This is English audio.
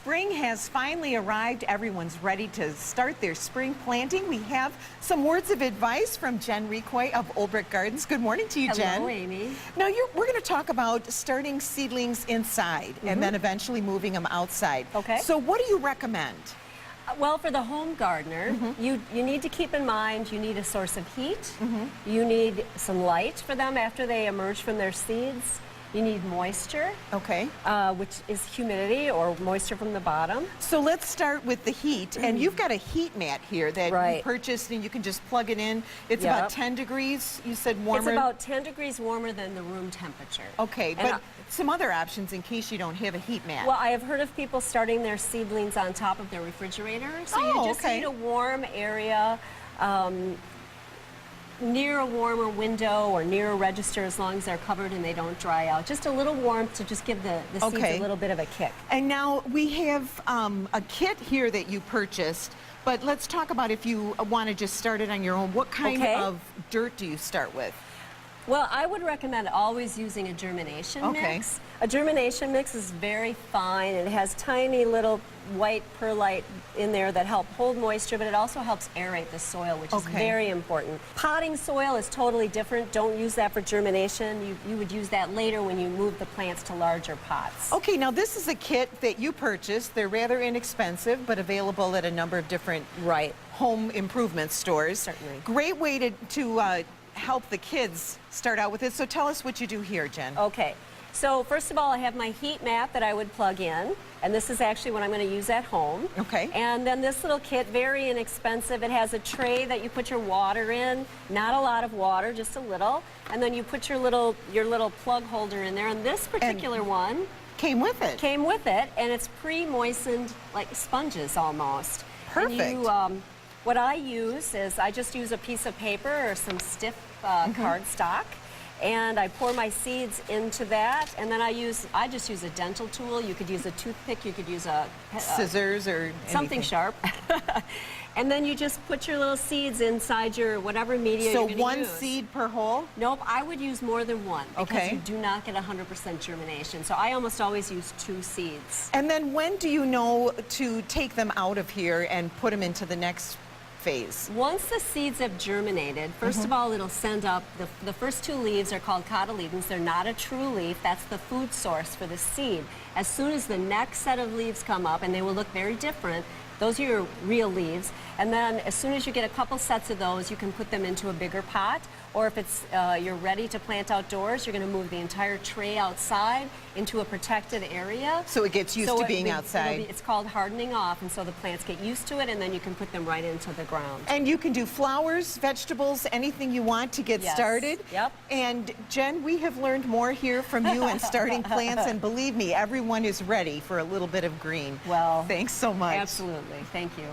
spring has finally arrived. Everyone's ready to start their spring planting. We have some words of advice from Jen Recoy of Olbrich Gardens. Good morning to you, Jen. Hello, Amy. Now, we're going to talk about starting seedlings inside and then eventually moving them outside. Okay. So what do you recommend? Well, for the home gardener, you need to keep in mind you need a source of heat. You need some light for them after they emerge from their seeds. You need moisture, Okay. which is humidity or moisture from the bottom. So let's start with the heat. And you've got a heat mat here that you purchased, and you can just plug it in. It's about 10 degrees, you said, warmer? It's about 10 degrees warmer than the room temperature. Okay, but some other options in case you don't have a heat mat. Well, I have heard of people starting their seedlings on top of their refrigerator. So you just need a warm area. Near a warmer window or near a register, as long as they're covered and they don't dry out. Just a little warmth to just give the seeds a little bit of a kick. And now we have a kit here that you purchased, but let's talk about if you want to just start it on your own. What kind of dirt do you start with? Well, I would recommend always using a germination mix. A germination mix is very fine. It has tiny little white perlite in there that help hold moisture, but it also helps aerate the soil, which is very important. Potting soil is totally different. Don't use that for germination. You would use that later when you move the plants to larger pots. Okay, now this is a kit that you purchased. They're rather inexpensive, but available at a number of different home improvement stores. Certainly. Great way to help the kids start out with it. So tell us what you do here, Jen. Okay. So first of all, I have my heat mat that I would plug in, and this is actually what I'm going to use at home. Okay. And then this little kit, very inexpensive. It has a tray that you put your water in, not a lot of water, just a little, and then you put your little plug holder in there. And this particular one came with it. Came with it, and it's pre-moistened like sponges almost. Perfect. And what I use is I just use a piece of paper or some stiff cardstock. And I pour my seeds into that, and then I just use a dental tool. You could use a toothpick, you could use a scissors or something sharp. And then you just put your little seeds inside your whatever media you're going to use. So one seed per hole? Nope, I would use more than one because you do not get 100% germination. So I almost always use 2 seeds. And then when do you know to take them out of here and put them into the next phase? Once the seeds have germinated, first of all, it'll send up, the first 2 leaves are called cotyledons. They're not a true leaf. That's the food source for the seed. As soon as the next set of leaves come up, and they will look very different, those are your real leaves. And then as soon as you get a couple sets of those, you can put them into a bigger pot. Or if it's you're ready to plant outdoors, you're going to move the entire tray outside into a protected area. So it gets used to being outside. It's called hardening off, and so the plants get used to it, and then you can put them right into the ground. And you can do flowers, vegetables, anything you want to get started. Yep. And Jen, we have learned more here from you and starting plants, and believe me, everyone is ready for a little bit of green. Well, thanks so much. Absolutely. Thank you.